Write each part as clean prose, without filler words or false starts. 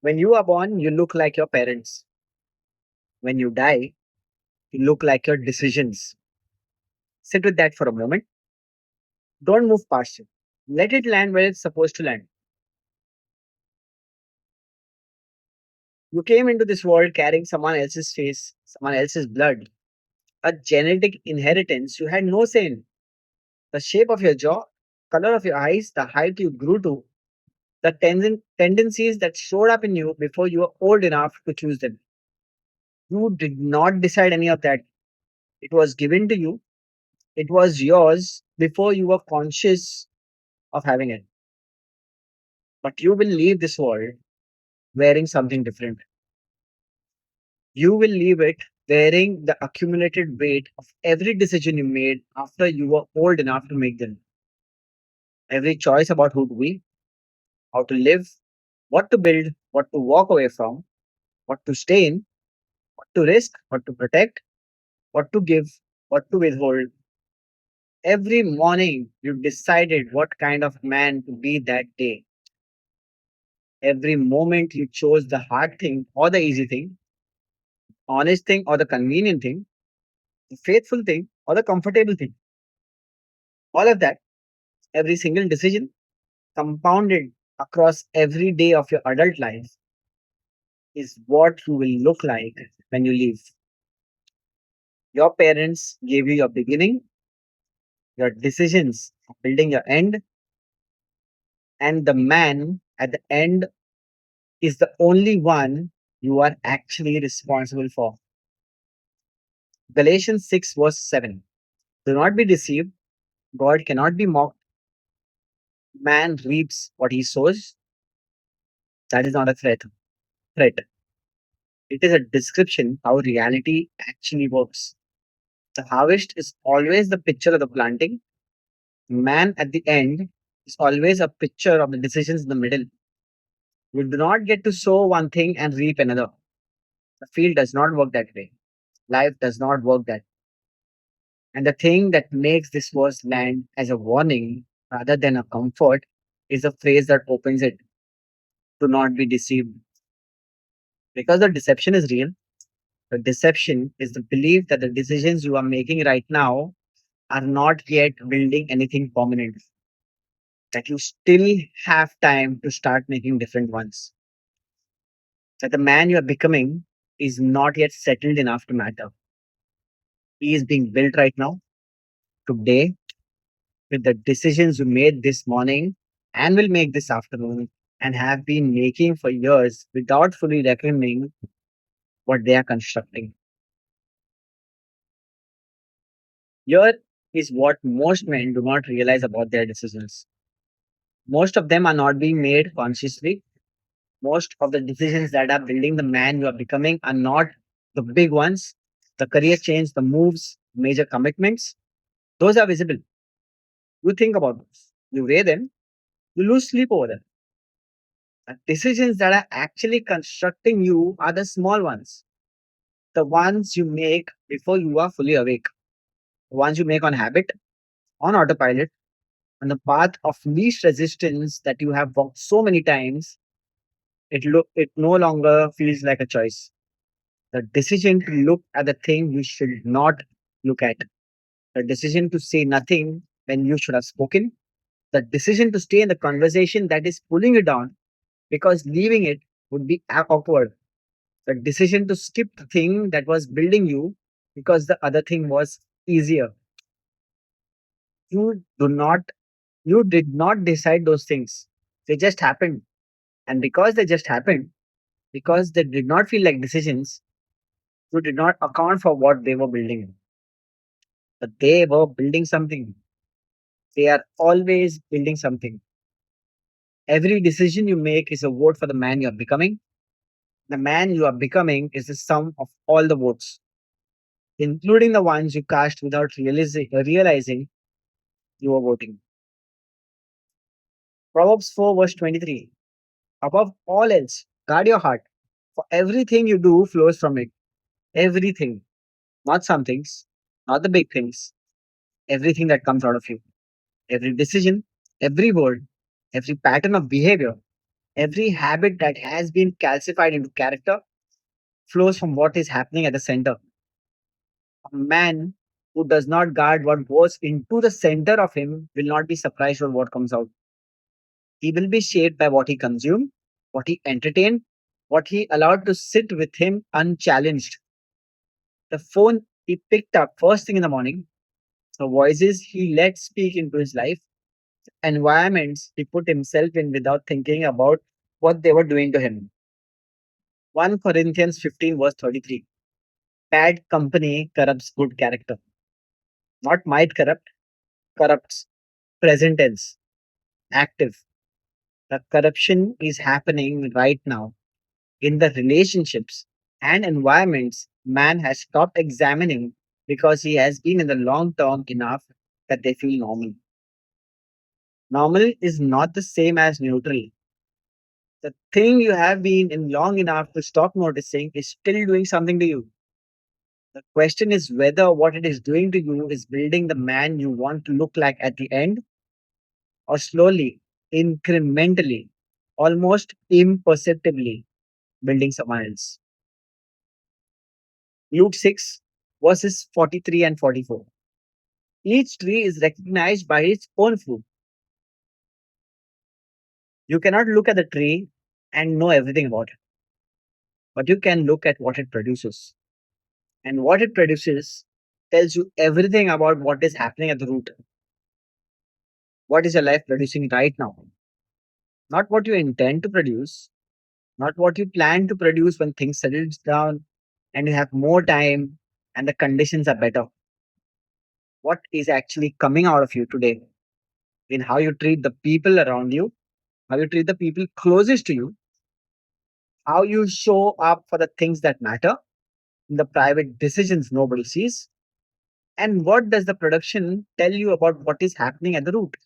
When you are born, you look like your parents. When you die, you look like your decisions. Sit with that for a moment. Don't move past it. Let it land where it's supposed to land. You came into this world carrying someone else's face, someone else's blood, a genetic inheritance you had no say in. The shape of your jaw, color of your eyes, the height you grew to, the tendencies that showed up in you before you were old enough to choose them. You did not decide any of that. It was given to you. It was yours before you were conscious of having it. But you will leave this world wearing something different. You will leave it wearing the accumulated weight of every decision you made after you were old enough to make them. Every choice about who to be, how to live, what to build, what to walk away from, what to stay in, what to risk, what to protect, what to give, what to withhold. Every morning you decided what kind of man to be that day. Every moment you chose the hard thing or the easy thing, honest thing or the convenient thing, the faithful thing or the comfortable thing. All of that, every single decision compounded across every day of your adult life is what you will look like when you leave. Your parents gave you your beginning, your decisions are building your end, and the man at the end is the only one you are actually responsible for. Galatians 6, verse 7. Do not be deceived. God cannot be mocked. Man reaps what he sows. That is not a threat. It is a description how reality actually works. The harvest is always the picture of the planting. Man at the end is always a picture of the decisions in the middle. You do not get to sow one thing and reap another. The field does not work that way. Life does not work that way. And the thing that makes this verse land as a warning rather than a comfort is a phrase that opens it. Do not be deceived. Because the deception is real. The deception is the belief that the decisions you are making right now are not yet building anything permanent, that you still have time to start making different ones, that the man you are becoming is not yet settled enough to matter. He is being built right now, today, with the decisions you made this morning and will make this afternoon and have been making for years without fully reckoning what they are constructing. Here is what most men do not realize about their decisions. Most of them are not being made consciously. Most of the decisions that are building the man you are becoming are not the big ones. The career change, the moves, major commitments, those are visible. You think about those. You weigh them, you lose sleep over them. The decisions that are actually constructing you are the small ones. The ones you make before you are fully awake. The ones you make on habit, on autopilot, on the path of least resistance that you have walked so many times, it no longer feels like a choice. The decision to look at the thing you should not look at. The decision to say nothing when you should have spoken. The decision to stay in the conversation that is pulling you down because leaving it would be awkward. The decision to skip the thing that was building you because the other thing was easier. You do not you did not decide those things. They just happened. And because they just happened, because they did not feel like decisions, you did not account for what they were building. But they were building something. They are always building something. Every decision you make is a vote for the man you are becoming. The man you are becoming is the sum of all the votes, including the ones you cast without realizing you were voting. Proverbs 4, verse 23. Above all else, guard your heart, for everything you do flows from it. Everything, not some things, not the big things, everything that comes out of you. Every decision, every word, every pattern of behavior, Every habit that has been calcified into character flows from what is happening at the center. A man who does not guard what goes into the center of him will not be surprised with what comes out. He will be shaped by what he consumed, what he entertained, what he allowed to sit with him unchallenged. The phone he picked up first thing in the morning, the voices he let speak into his life, environments he put himself in without thinking about what they were doing to him. 1 Corinthians 15, verse 33. Bad company corrupts good character. Not might corrupt, corrupts. Present tense, active. The corruption is happening right now in the relationships and environments man has stopped examining because he has been in the long term enough that they feel normal. Normal is not the same as neutral. The thing you have been in long enough to stop noticing is still doing something to you. The question is whether what it is doing to you is building the man you want to look like at the end, or slowly, incrementally, almost imperceptibly building someone else. Luke 6, verses 43 and 44. Each tree is recognized by its own fruit. You cannot look at the tree and know everything about it, but you can look at what it produces. And what it produces tells you everything about what is happening at the root. What is your life producing right now? Not what you intend to produce, not what you plan to produce when things settle down and you have more time and the conditions are better. What is actually coming out of you today in how you treat the people around you, how you treat the people closest to you, how you show up for the things that matter, in the private decisions nobody sees, and what does the production tell you about what is happening at the root.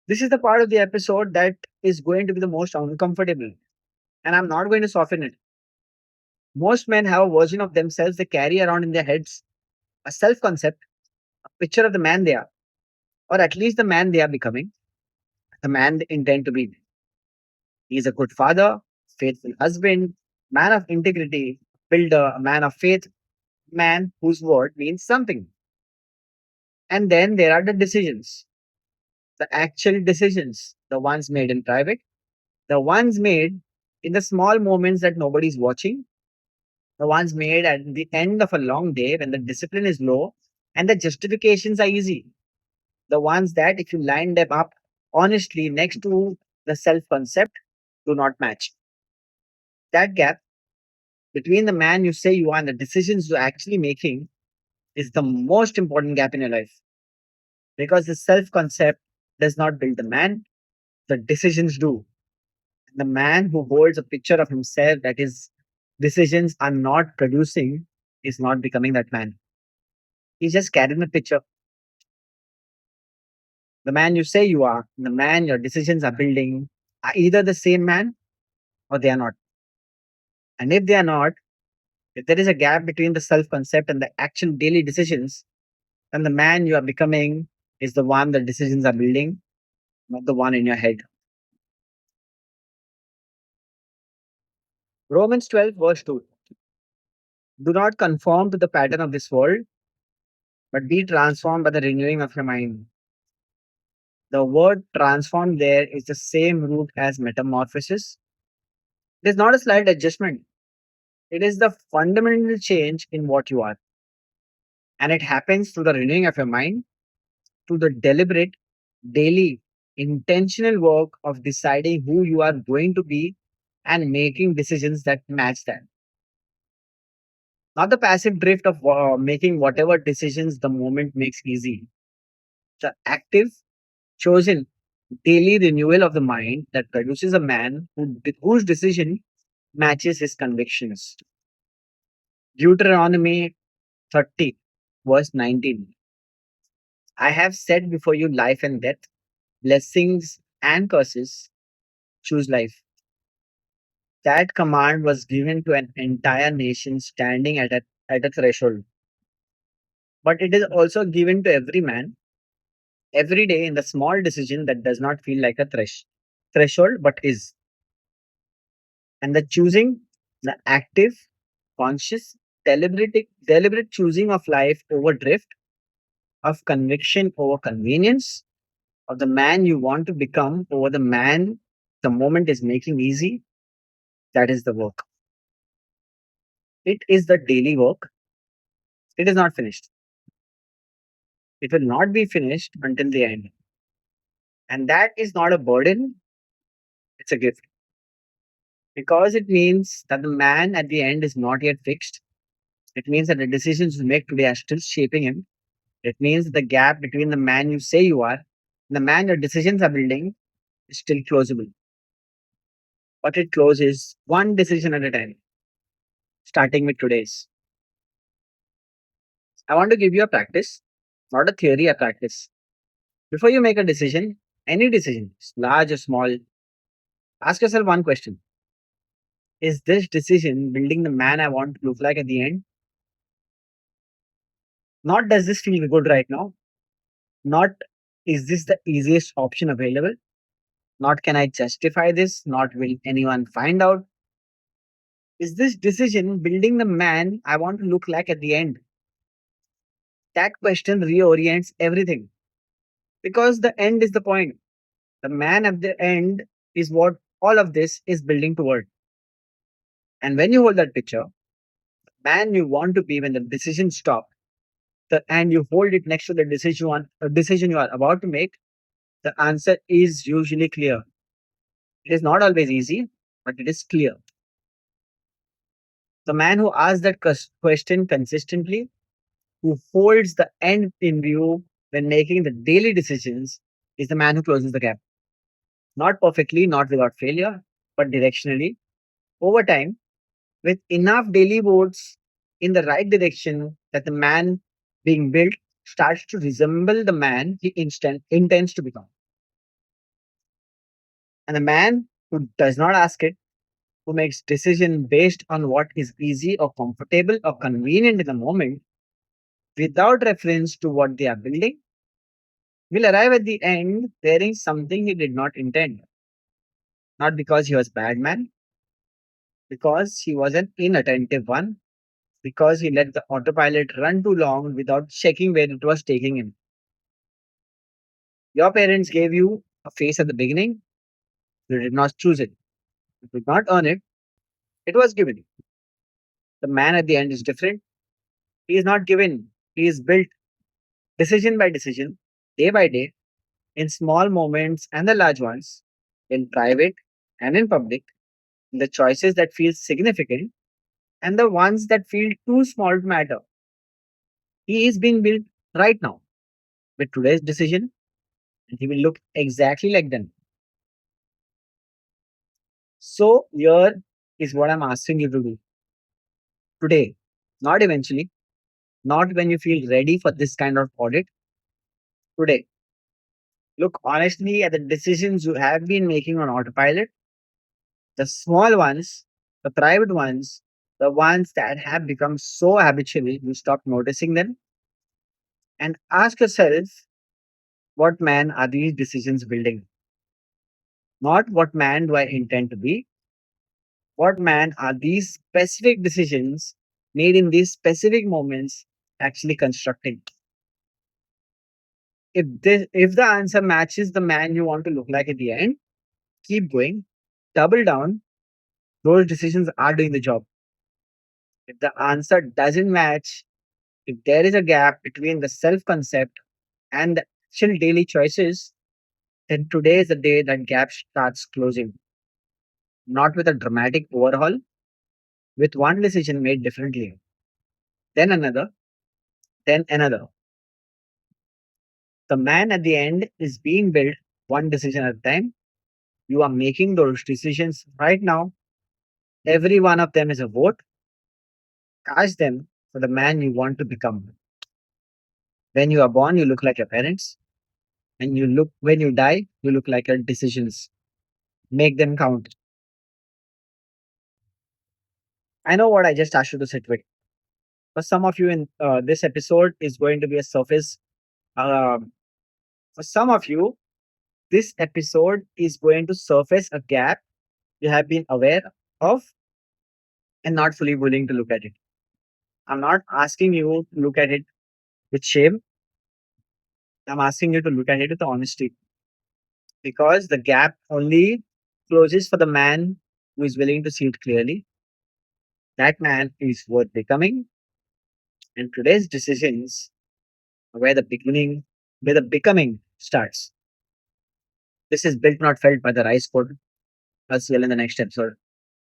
This is the part of the episode that is going to be the most uncomfortable, and I'm not going to soften it. Most men have a version of themselves they carry around in their heads, a self concept, a picture of the man they are, or at least the man they are becoming, the man they intend to be. He is a good father, faithful husband, man of integrity, builder, a man of faith, man whose word means something. And then there are the decisions, the actual decisions, the ones made in private, the ones made in the small moments that nobody's watching, the ones made at the end of a long day when the discipline is low and the justifications are easy, the ones that, if you line them up honestly next to the self concept, do not match. That gap between the man you say you are and the decisions you're actually making is the most important gap in your life because the self concept does not build the man, the decisions do. The man who holds a picture of himself that his decisions are not producing is not becoming that man. He's just carrying the picture. The man you say you are, the man your decisions are building are either the same man or they are not. And if they are not, if there is a gap between the self concept and the actual daily decisions, then the man you are becoming is the one the decisions are building, not the one in your head. Romans 12, verse 2. Do not conform to the pattern of this world, but be transformed by the renewing of your mind. The word transform there is the same root as metamorphosis. It is not a slight adjustment, it is the fundamental change in what you are. And it happens through the renewing of your mind, through the deliberate, daily, intentional work of deciding who you are going to be and making decisions that match that. Not the passive drift of making whatever decisions the moment makes easy. The active, chosen, daily renewal of the mind that produces a man whose decision matches his convictions. Deuteronomy 30, verse 19. I have set before you life and death, blessings and curses. Choose life. That command was given to an entire nation standing at a threshold. But it is also given to every man, every day in the small decision that does not feel like a thresh. threshold, but is. And the choosing, the active, conscious, deliberate choosing of life over drift, of conviction over convenience, of the man you want to become over the man the moment is making easy, that is the work. It is the daily work. It is not finished. It will not be finished until the end. And that is not a burden, it's a gift. Because it means that the man at the end is not yet fixed. It means that the decisions you make today are still shaping him. It means that the gap between the man you say you are and the man your decisions are building is still closable. But it closes one decision at a time, starting with today's. I want to give you a practice, not a theory, a practice. Before you make a decision, any decision, large or small, ask yourself one question. Is this decision building the man I want to look like at the end? Not does this feel good right now? Not is this the easiest option available? Not can I justify this? Not will anyone find out? Is this decision building the man I want to look like at the end? That question reorients everything because the end is the point. The man at the end is what all of this is building toward. And when you hold that picture, man you want to be when the decision stop, and you hold it next to the decision you are about to make, the answer is usually clear. It is not always easy, but it is clear. The man who asks that question consistently, who holds the end in view when making the daily decisions, is the man who closes the gap. Not perfectly, not without failure, but directionally. Over time, with enough daily votes in the right direction, that the man being built starts to resemble the man he intends to become. And the man who does not ask it, who makes decision based on what is easy or comfortable or convenient in the moment, without reference to what they are building, will arrive at the end wearing something he did not intend. Not because he was bad man, because he was an inattentive one, because he let the autopilot run too long without checking where it was taking him. Your parents gave you a face at the beginning, you did not choose it. You did not earn it, it was given. The man at the end is different. He is not given, he is built decision by decision, day by day, in small moments and the large ones, in private and in public, in the choices that feel significant and the ones that feel too small to matter. He is being built right now with today's decision, and he will look exactly like them. So, here is what I'm asking you to do today, not eventually, not when you feel ready for this kind of audit. Today, look honestly at the decisions you have been making on autopilot, the small ones, the private ones, the ones that have become so habitual you stop noticing them, and ask yourself, what man are these decisions building? Not what man do I intend to be, what man are these specific decisions made in these specific moments actually constructing? If the answer matches the man you want to look like at the end, keep going, double down. Those decisions are doing the job. If the answer doesn't match, if there is a gap between the self concept and the actual daily choices, then today is the day that gap starts closing. Not with a dramatic overhaul, with one decision made differently, then another, then another. The man at the end is being built one decision at a time. You are making those decisions right now. Every one of them is a vote. Cast them for the man you want to become. When you are born, you look like your parents. And you look when you die, you look like your decisions. Make them count. I know what I just asked you to sit with. For some of you, in this episode is going to be a surface. Um for some of you, This episode is going to surface a gap you have been aware of and not fully willing to look at it. I'm not asking you to look at it with shame. I'm asking you to look at it with honesty because the gap only closes for the man who is willing to see it clearly. That man is worth becoming. And today's decisions are where the becoming starts. This is built, not felt by the rice code. I'll see you in the next episode.